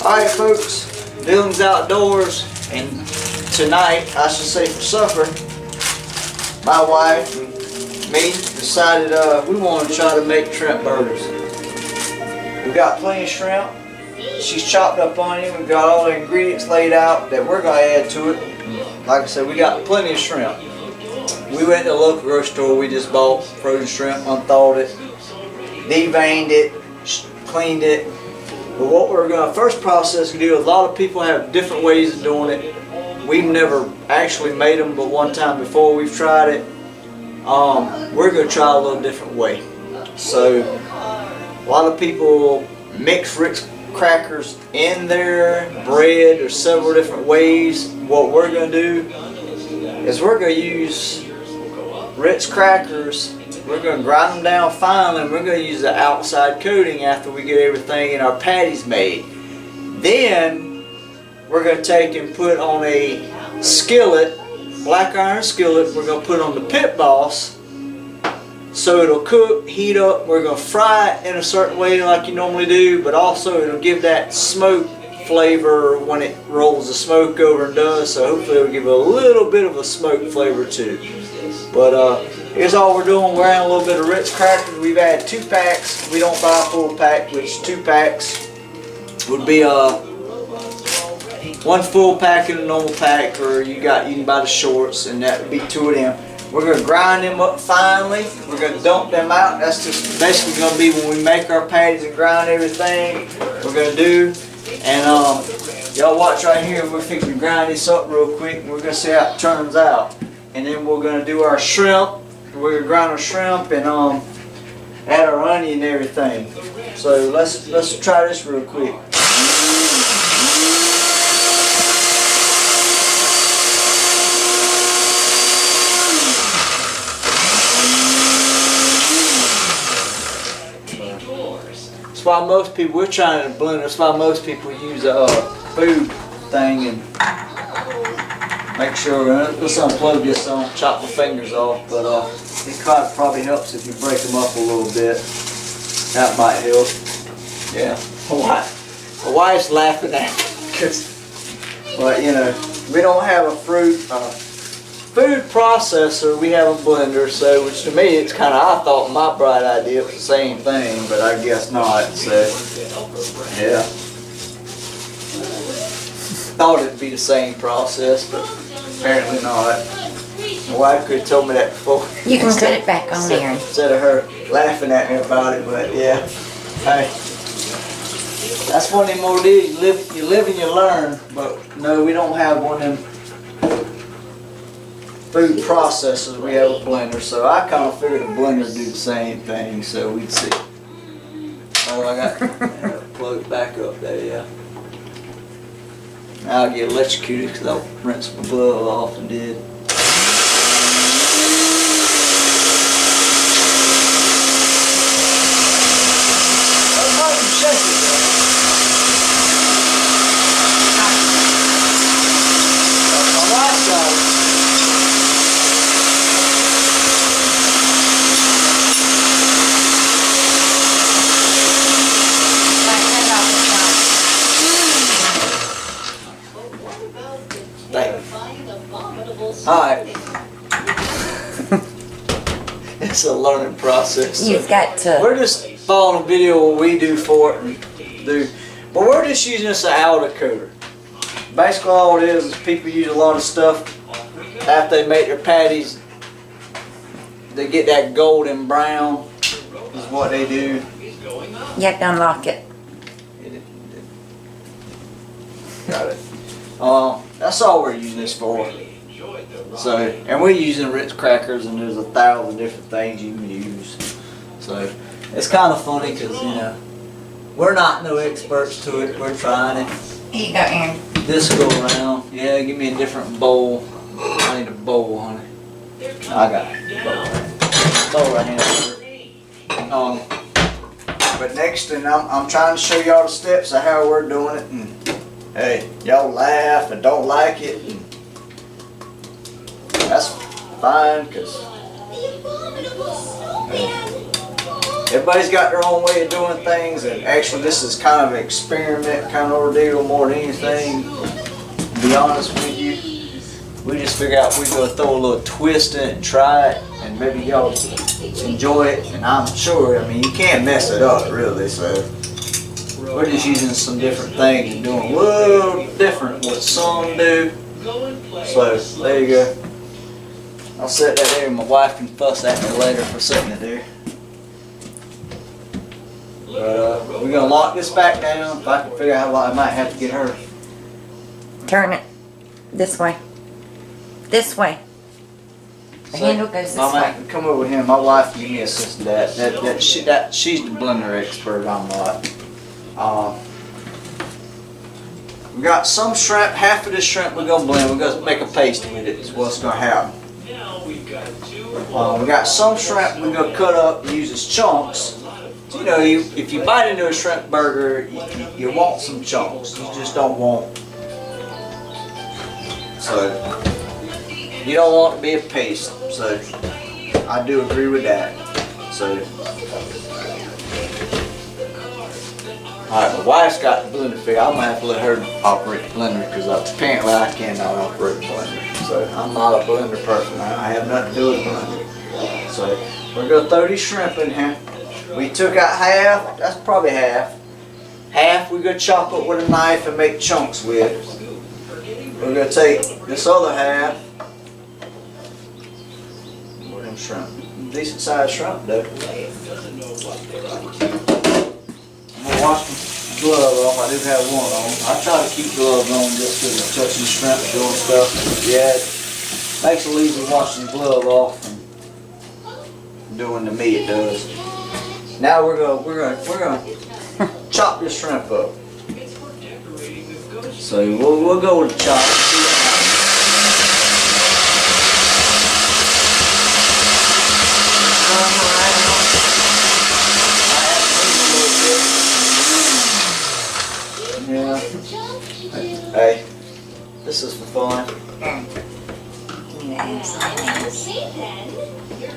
Alright folks, Dylan's outdoors, and tonight, I should say for supper, my wife and me decided we want to try to make shrimp burgers. We've got plenty of shrimp. She's chopped up onion. We've got all the ingredients laid out that we're going to add to it. Like I said, we got plenty of shrimp. We went to the local grocery store. We just bought frozen shrimp, unthawed it, deveined it, cleaned it. But what we're going to first process to do, a lot of people have different ways of doing it. We've never actually made them, but one time before we've tried it. We're going to try a little different way. So a lot of people mix Ritz crackers in their bread. There's several different ways. What we're going to do is we're going to use Ritz crackers. We're going to grind them down finely, and we're going to use the outside coating after we get everything in our patties made. Then we're going to take and put on a skillet, black iron skillet. We're going to put on the Pit Boss so it'll cook, heat up. We're going to fry it in a certain way like you normally do, but also it'll give that smoke flavor when it rolls the smoke over and does, so hopefully it'll give a little bit of a smoke flavor too. But here's all we're doing. We're adding a little bit of Ritz crackers. We've added 2 packs. We don't buy a full pack, which 2 packs would be 1 full pack in a normal pack, or you can buy the shorts, and that would be 2 of them. We're going to grind them up finely. We're going to dump them out. That's just basically going to be when we make our patties and grind everything we're going to do. And y'all watch right here. We're fixing to grind this up real quick, and we're going to see how it turns out. And then we're going to do our shrimp. We're going to grind our shrimp and add our onion and everything. So let's try this real quick. That's why most people, we're trying to blend. That's why most people use a food thing and make sure. Let's unplug this, chop the fingers off. But it probably helps if you break them up a little bit. That might help. Yeah. My wife's laughing at me because, but you know, we don't have a food processor. We have a blender, so which to me it's kind of, I thought my bright idea was the same thing, but I guess not. So yeah, thought it'd be the same process, but apparently not. My wife could have told me that before. You can put it back on there. Instead of her laughing at me about it, but yeah. Hey, that's one of them old deals. You live and you learn, but no, we don't have one of them food processors. We have a blender, so I kind of figured a blender would do the same thing, so we'd see. Oh, I got plug it back up there, yeah. Now I'll get electrocuted because I'll rinse my glove off and did. Alright. It's a learning process. You've got to. We're just following a video what we do for it and do. But we're just using this as an outer coater. Basically all it is people use a lot of stuff after they make their patties. They get that golden brown is what they do. You have to unlock it. Got it. That's all we're using this for. So, and we're using Ritz crackers, and there's 1,000 different things you can use. So, it's kind of funny because, you know, we're not no experts to it. We're trying it. Here you go, Aaron. This go around. Yeah, give me a different bowl. I need a bowl, honey. I got it. Bowl right here. But next thing, I'm trying to show y'all the steps of how we're doing it. And, hey, y'all laugh and don't like it. And that's fine, because everybody's got their own way of doing things, and actually this is kind of an experiment kind of ordeal more than anything. To be honest with you, we just figured out we're gonna throw a little twist in it and try it, and maybe y'all enjoy it. And I'm sure, I mean, you can't mess it up really, so we're just using some different things and doing a little different what some do. So there you go. I'll set that there, and my wife can fuss at me later for setting it there. But we're gonna lock this back down. If I can figure out how I might have to get her. Turn it this way. This way. The handle goes this way. Come over here. My wife can give me assist with that. She's the blender expert. I'm not. We got some shrimp. Half of this shrimp we're gonna blend. We're gonna make a paste with it. Is what's gonna happen. We got some shrimp we're gonna cut up and use as chunks. You know, if you bite into a shrimp burger, you want some chunks. You just don't want. So you don't want it to be a paste. So I do agree with that. So alright, my wife's got the blender figured. I'm gonna have to let her operate the blender because apparently I cannot operate the blender. So I'm not a blender person. I have nothing to do with the blender. So we're gonna throw these shrimp in here. We took out half. That's probably half. Half we're gonna chop up with a knife and make chunks with. We're gonna take this other half. More them shrimp. Decent sized shrimp though. I'm gonna wash my glove off. I do have one on. I try to keep gloves on just because it's touching shrimp, doing stuff. Yeah, it makes it easy washing the glove off and doing to me it does. Now we're gonna chop this shrimp up. So we'll go with the chop. Yeah. Hey, this is for fun. I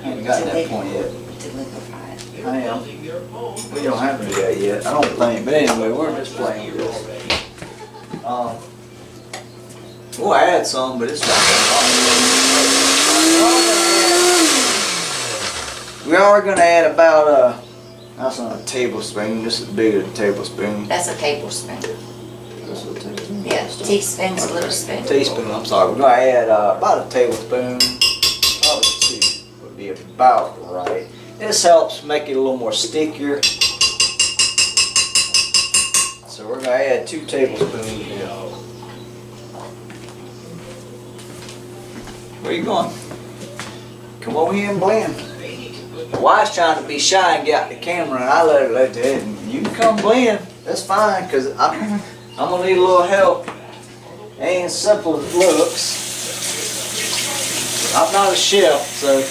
ain't got that point yet. I am. We don't have to do that yet. I don't think. But anyway, we're just playing with this. We'll add some, but it's not that. We are going to add about that's not a tablespoon. This is bigger than a tablespoon. That's a tablespoon. That's a tablespoon. Yeah, teaspoon's a little spoon. Teaspoon, I'm sorry. We're going to add about a tablespoon. Probably 2 would be about right. This helps make it a little more stickier. So we're going to add 2 tablespoons. Where you going? Come over here and blend. My wife's trying to be shy and get out the camera, and I let her let that. You can come blend. That's fine, because I'm going to need a little help. It ain't as simple as it looks. I'm not a chef, so.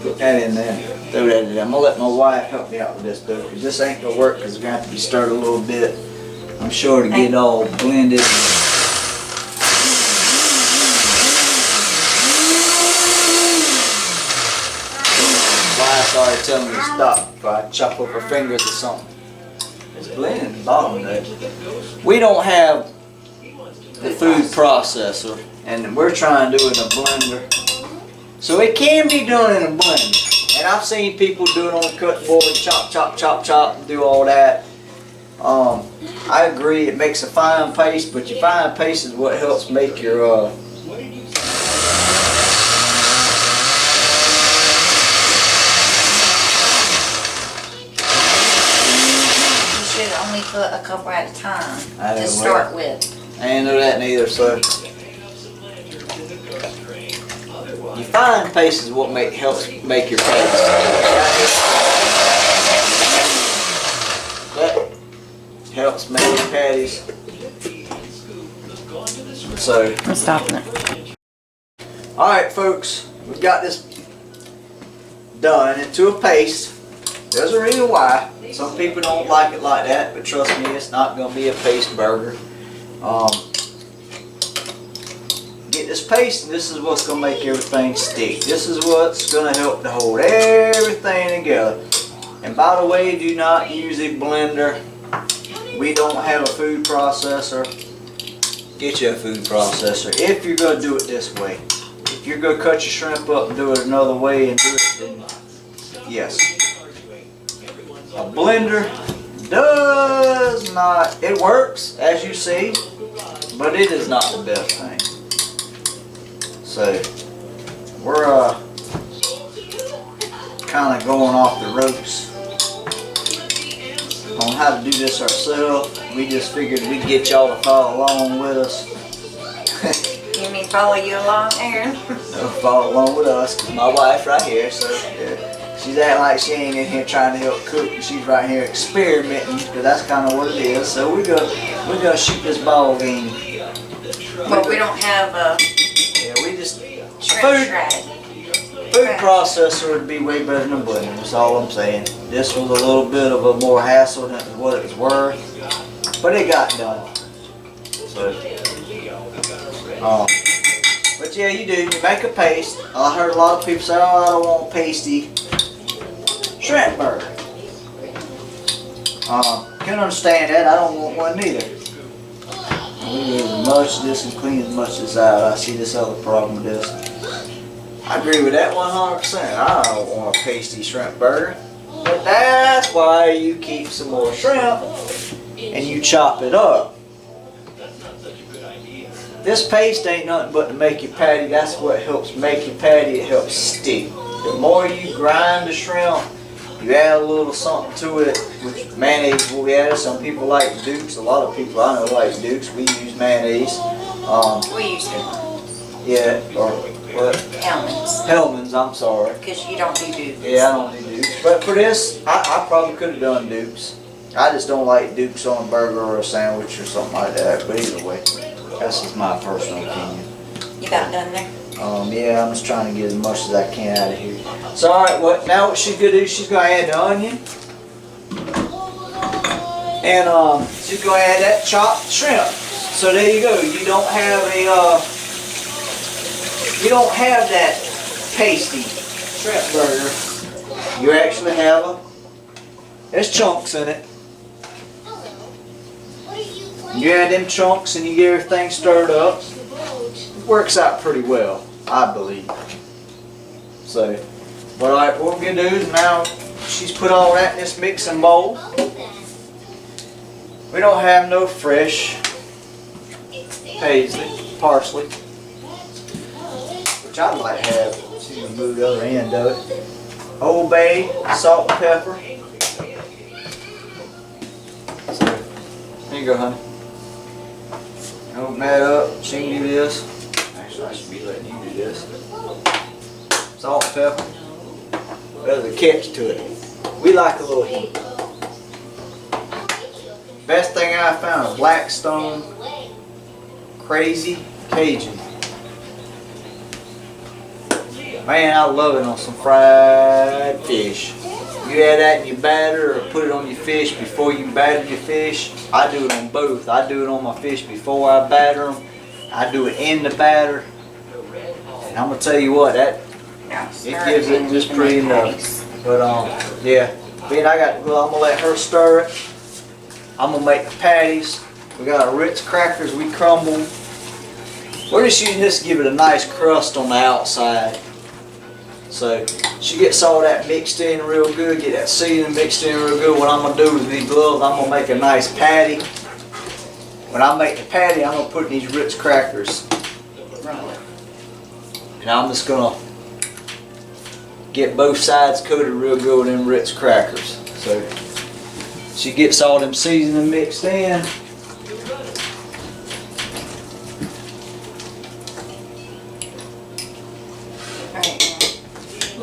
Put that in there. Throw that in there. I'm going to let my wife help me out with this though, because this ain't going to work because it's going to have to be stirred a little bit. I'm sure to get all blended. Wife's already telling me to stop if I chop up her fingers or something. It's blending at the bottom though. We don't have the food processor, and we're trying to do it in a blender. So it can be done in a blender. And I've seen people do it on the cutting board, chop, chop, chop, chop, and do all that. I agree, it makes a fine paste, but your fine paste is what helps make your You should only put a couple at a time I to know, start with. I ain't know that neither, so. Your fine paste is what helps make your paste. That helps make your patties. So, I'm stopping it. alright folks, we've got this done into a paste. There's a reason why. Some people don't like it like that, but trust me, it's not going to be a paste burger. this paste, and this is what's gonna make everything stick. This is what's gonna help to hold everything together. And by the way, do not use a blender. We don't have a food processor. Get you a food processor if you're gonna do it this way. If you're gonna cut your shrimp up and do it another way and do it, then yes. A blender does not, it works as you see, but it is not the best thing. So we're kind of going off the ropes on how to do this ourselves. We just figured we'd get y'all to follow along with us. You mean follow you along, Aaron? No, follow along with us, cause my wife right here, so yeah. She's acting like she ain't in here trying to help cook, and she's right here experimenting, cause that's kind of what it is. So we're gonna shoot this ball game. Well, we don't have a Yeah, we just shrimp shred. food processor would be way better than a blender. That's all I'm saying. This was a little bit of a more hassle than what it was worth, but it got done. So, but yeah, you do. You make a paste. I heard a lot of people say, "Oh, I don't want pasty shrimp burger." Can understand that. I don't want one neither. We use as much of this and clean as much as out. I see this other problem with this. I agree with that 100%. I don't want a pasty shrimp burger. But that's why you keep some more shrimp and you chop it up. This paste ain't nothing but to make your patty. That's what helps make your patty. It helps stick. The more you grind the shrimp, you add a little something to it, which mayonnaise will be added. Some people like Dukes. A lot of people I know like Dukes. We use mayonnaise. We use Hellmann's. Yeah, or what? Hellmann's. Hellmann's, I'm sorry. Because you don't do Dukes. Yeah, I don't do Dukes. But for this, I probably could have done Dukes. I just don't like Dukes on a burger or a sandwich or something like that. But either way, that's just my personal opinion. You about done there? Yeah, I'm just trying to get as much as I can out of here. So, alright, now what she's gonna do, she's gonna add the onion. And she's gonna add that chopped shrimp. So there you go. You don't have that pasty shrimp burger. You actually have there's chunks in it. You add them chunks and you get everything stirred up. It works out pretty well, I believe. So, but alright, what we're gonna do is now she's put all that in this mixing bowl. We don't have no fresh parsley, which I'd like to have. She's gonna move the other end of it. Old Bay, salt and pepper. So, there you go, honey. Open that up. She can do this. Actually, I should be letting you do this. Salt and pepper. There's a catch to it. We like a little heat. Best thing I found is Blackstone Crazy Cajun. Man, I love it on some fried fish. You add that in your batter or put it on your fish before you batter your fish. I do it on both. I do it on my fish before I batter them. I do it in the batter. And I'm going to tell you what, it gives it just pretty enough. But yeah, being I'm going to let her stir it. I'm going to make the patties. We got our Ritz crackers we crumbled. We're just using this to give it a nice crust on the outside. So she gets all that mixed in real good, get that seasoning mixed in real good. What I'm going to do with these gloves, I'm going to make a nice patty. When I make the patty, I'm going to put in these Ritz crackers. And I'm just going to get both sides coated real good with them Ritz crackers. So she gets all them seasoning mixed in.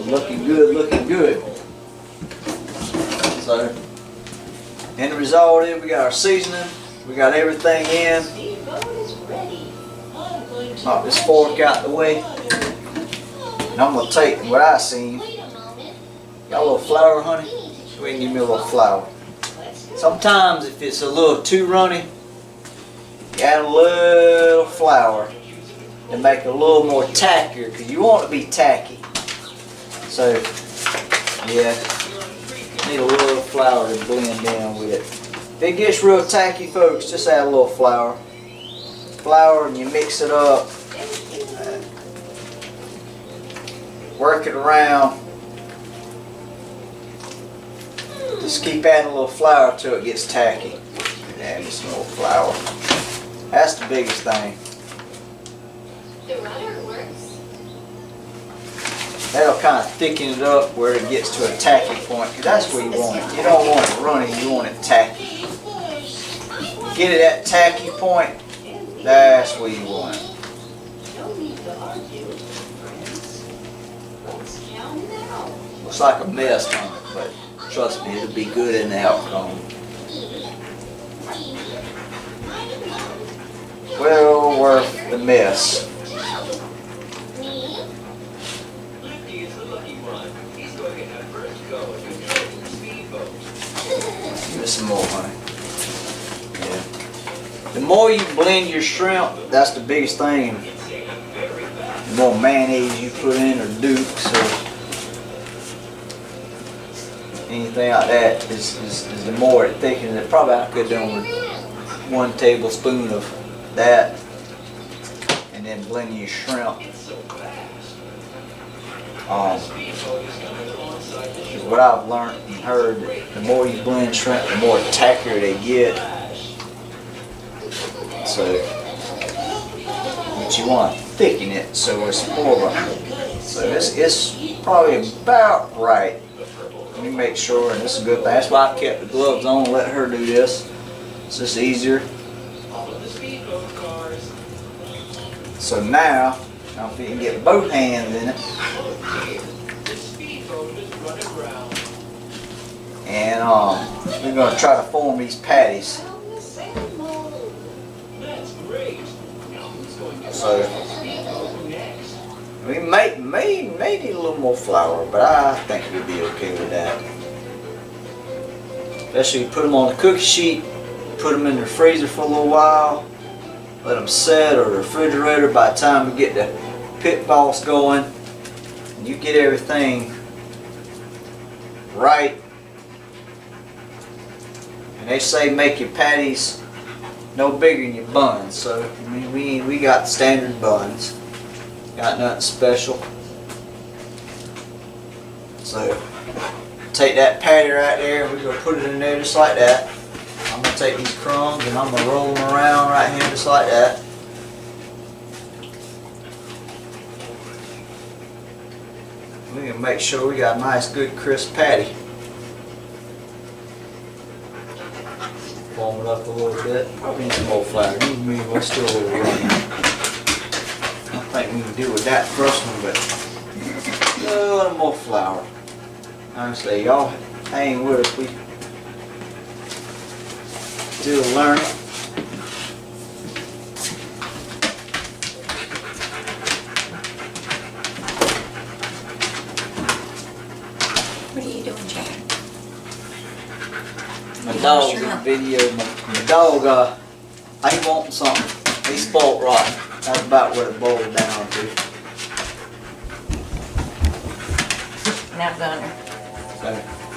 Looking good, looking good. So, end result is we got our seasoning, we got everything in. Knock this fork out the way. And I'm going to take what I seen. Got a little flour, honey? Go ahead and give me a little flour. Sometimes if it's a little too runny, you add a little flour. to make it a little more tackier, because you want it to be tacky. So, yeah, need a little flour to blend in with it. If it gets real tacky, folks, just add a little flour. Flour, and you mix it up. Work it around. Just keep adding a little flour till it gets tacky. Add me some more flour. That's the biggest thing. The rudder works. That'll kind of thicken it up where it gets to a tacky point, because that's where you want it. You don't want it runny, you want it tacky. Get it at tacky point, that's where you want it. No need to argue, friends. Let's count it out. Looks like a mess on it, but trust me, it'll be good in the outcome. Well worth the mess. Give me some more, honey. Yeah. The more you blend your shrimp, that's the biggest thing. The more mayonnaise you put in, or Dukes, or anything like that, is the more it thickens it. Probably I could have done with 1 tablespoon of that, and then blend your shrimp. Because what I've learned and heard, the more you blend shrimp, the more tackier they get. So, but you want to thicken it so it's more of a, so it's probably about right. Let me make sure, and this is a good thing. That's why I kept the gloves on and let her do this. It's just easier. So now if you can get both hands in it, and we're going to try to form these patties. So we may need a little more flour, but I think we'll be okay with that. Especially put them on the cookie sheet, put them in the freezer for a little while, let them set, or the refrigerator. By the time we get the pit boss going, and you get everything right. And they say make your patties no bigger than your buns. So I mean, we got standard buns, got nothing special. So take that patty right there, we're gonna put it in there just like that. I'm gonna take these crumbs and I'm gonna roll them around right here just like that. We're gonna make sure we got a nice, good, crisp patty. Warm it up a little bit. Probably need some more flour. We're still a little runny. I think we can deal with that first one, but a little more flour. Honestly, y'all hang with us. We still learning. What are you doing, Jack? My dog's in the video. My dog, he wanting something. He's spoiled rotten. That's about what it boils down to. Now, Gunner. So,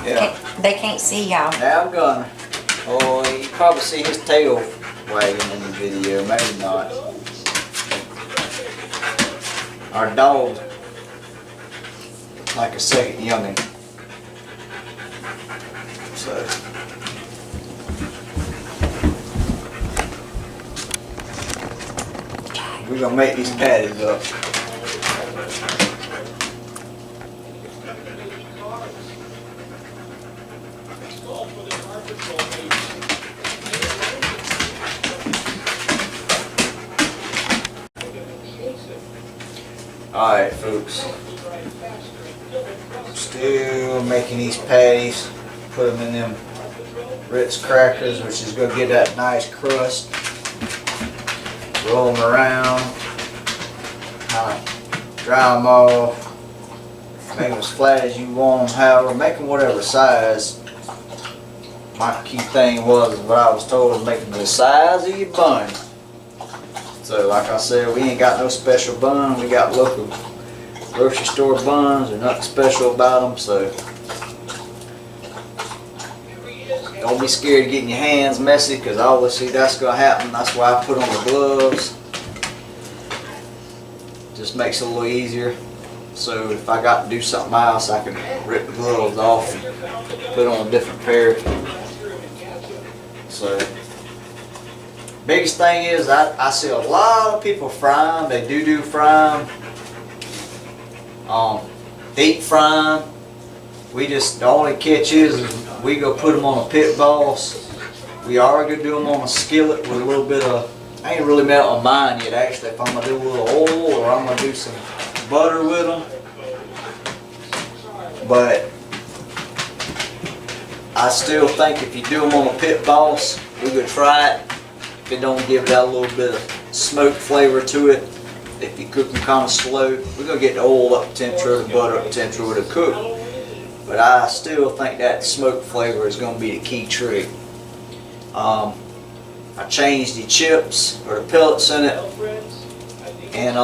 yeah. They can't see y'all. Now Gunner. Oh, you probably see his tail wagging in the video. Maybe not. Our dog, like a second youngin'. So. We're gonna make these patties up. Alright, folks. Still making these patties. Put them in them Ritz crackers, which is gonna get that nice crust. Roll them around, kind of dry them off, make them as flat as you want them, however, make them whatever size. My key thing was, what I was told, is make them the size of your bun. So So like I said, we ain't got no special bun. We got local grocery store buns. There's nothing special about them, so don't be scared of getting your hands messy, because obviously that's gonna happen. That's why I put on the gloves. Just makes it a little easier. So if I got to do something else, I can rip the gloves off and put on a different pair. So biggest thing is I see a lot of people fry them. They do fry them. Deep fry them. We just, the only catch is we go put them on a pit boss. We are gonna do them on a skillet with a little bit of, I ain't really made up my mind yet actually if I'm gonna do a little oil or I'm gonna do some butter with them. But I still think if you do them on a pit boss, we could try it. If it don't give that little bit of smoke flavor to it, if you cook them kind of slow, we're gonna get the oil up to temperature, the butter up to temperature with a cook. But I still think that smoke flavor is gonna be the key trick. I changed the chips or the pellets in it, and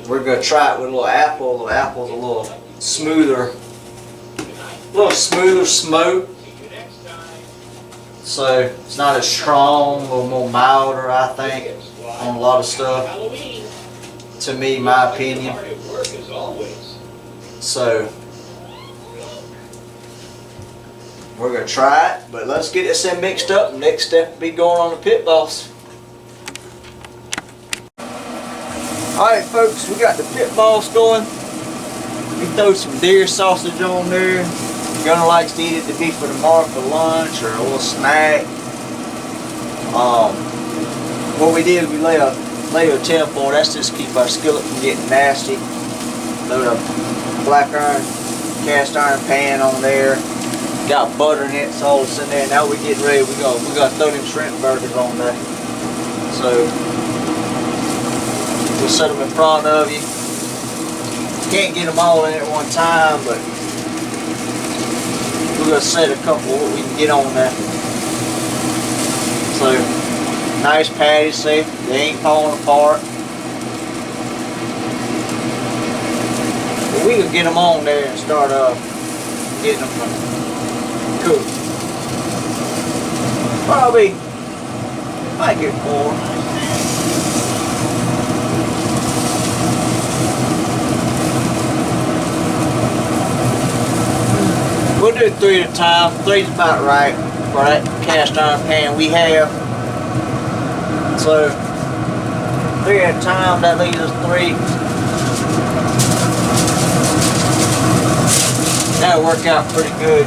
we're gonna try it with a little apple. The apple's a little smoother smoke, so it's not as strong, a little more milder, I think, on a lot of stuff. To me, my opinion. So we're gonna try it, but let's get this thing mixed up. Next step will be going on the pit boss. Alright folks, we got the pit boss going. We throw some deer sausage on there. Gunner likes to eat it to be for tomorrow for lunch or a little snack. What we did, we lay a tin foil. That's just keep our skillet from getting nasty. Throw a black iron, cast iron pan on there. Got butter in it, so it's in there. Now we're getting ready. We gotta throw them shrimp burgers on there. So we'll set them in front of you. Can't get them all in at one time, but we're gonna set a couple what we can get on there. So nice patties, see, they ain't falling apart. But we can get them on there and start getting them cooked. Probably might get more. We'll do 3 at a time. 3's about right for that cast iron pan we have. So 3 at a time, that leaves us 3. That'll work out pretty good.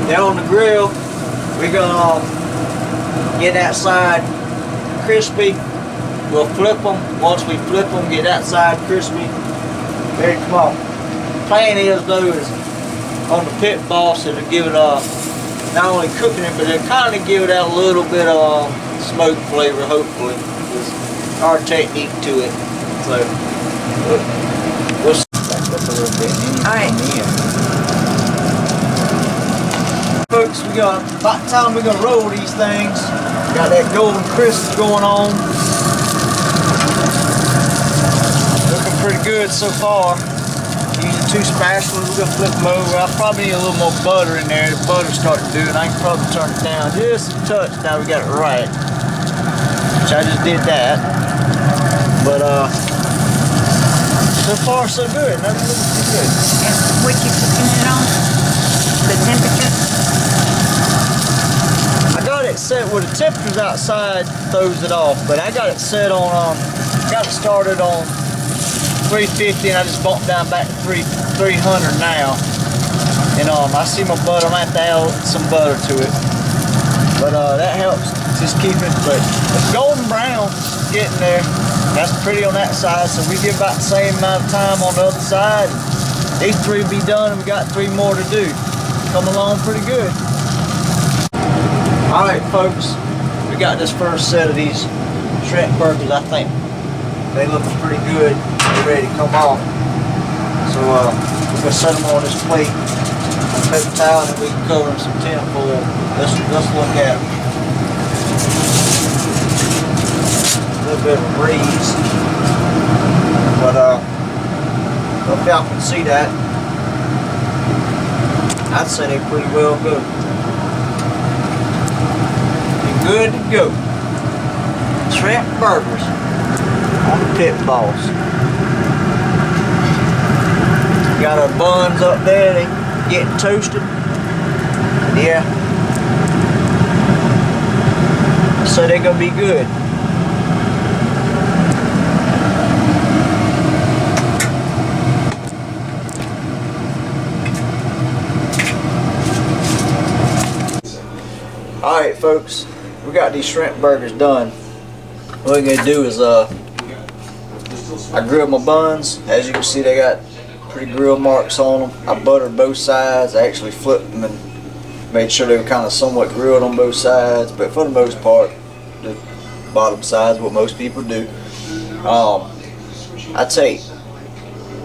They're on the grill. We're gonna get that side crispy. We'll flip them. Once we flip them, get that side crispy. Ready to come on. Plan is though is on the pit boss, it'll give it not only cooking it, but it'll kind of give it that little bit of smoke flavor. Hopefully, it's our technique to it. So we'll back up a little bit. All right. Folks, about time we're gonna roll these things. Got that golden crisp going on. Looking pretty good so far. Using 2 spatulas, we're gonna flip them over. I'll probably need a little more butter in there. The butter's starting to do it. I can probably turn it down just a touch. Now we got it right. Which I just did that. But so far so good. Nothing looks too good. And what you cooking it on? The temperature? I got it set where the temperature's outside throws it off, but I got it set on got it started on 350 and I just bumped down back to 300 now. And I see my butter, I might have to add some butter to it. But that helps just keep it, but it's golden brown getting there. That's pretty on that side, so we give about the same amount of time on the other side. These 3 will be done and we got 3 more to do. Come along pretty good. Alright folks, we got this first set of these shrimp burgers. I think they look pretty good. They're ready to come off. So we're gonna set them on this plate, on paper towel, and we can cover them some tin foil. Let's look at them. bit of a breeze. But hope y'all can see that. I'd say they pretty well good. They're good to go. Shrimp burgers on the Pit Boss. Got our buns up there, they getting toasted. Yeah. So they're gonna be good. Alright folks, we got these shrimp burgers done. What we're gonna do is I grilled my buns. As you can see, they got pretty grill marks on them. I buttered both sides. I actually flipped them and made sure they were kind of somewhat grilled on both sides, but for the most part the bottom side is what most people do.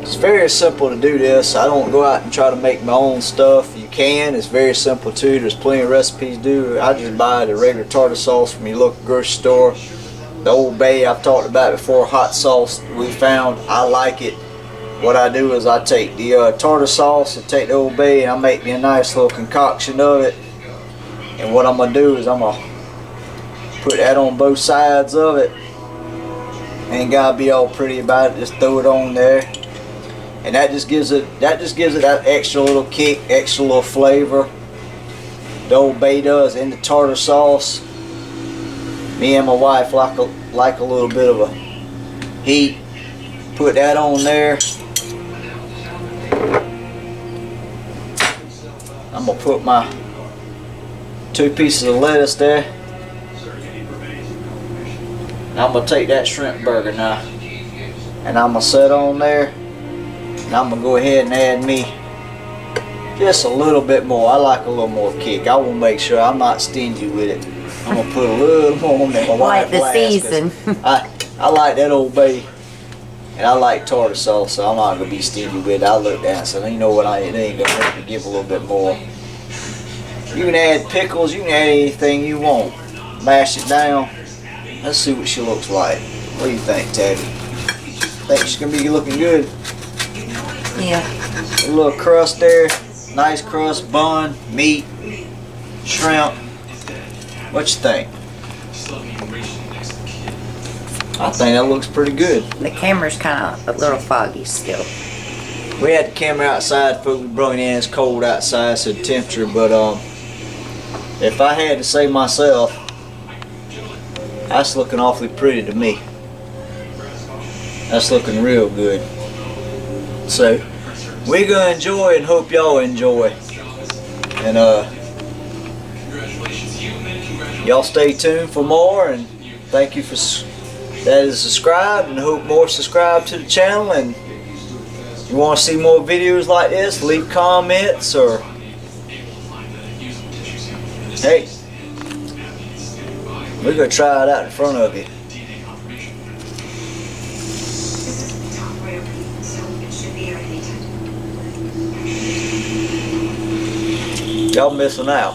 It's very simple to do this. I don't go out and try to make my own stuff. You can. It's very simple too. There's plenty of recipes to do. I just buy the regular tartar sauce from your local grocery store. The Old Bay I've talked about before, hot sauce we found. I like it. What I do is I take the tartar sauce and take the Old Bay and I make me a nice little concoction of it. And what I'm going to do is I'm going to put that on both sides of it. Ain't got to be all pretty about it. Just throw it on there. And that just gives it that extra little kick, extra little flavor. The Old Bay does in the tartar sauce. Me and my wife like a little bit of a heat. Put that on there. I'm gonna put my 2 pieces of lettuce there. I'm gonna take that shrimp burger now, and I'm gonna set on there. And I'm gonna go ahead and add me just a little bit more. I like a little more kick. I will make sure I'm not stingy with it. I'm gonna put a little more on there. My Like wife the laughs 'cause season. I like that Old Bay, and I like tartar sauce, so I'm not gonna be stingy with it. I look down, so you know what, it ain't gonna hurt to give a little bit more. You can add pickles. You can add anything you want. Mash it down. Let's see what she looks like. What do you think, Tabby? Think she's gonna be looking good? Yeah. A little crust there, nice crust, bun, meat, shrimp. What you think? I think that looks pretty good. The camera's kind of a little foggy still. We had the camera outside, folks. We brought it in. It's cold outside, so the temperature. But if I had to say myself, that's looking awfully pretty to me. That's looking real good. So we're gonna enjoy and hope y'all enjoy. And y'all stay tuned for more. And thank you for that is subscribed, and hope more subscribe to the channel. And you want to see more videos like this, leave comments, or hey, we're gonna try it out in front of you. Y'all missing out.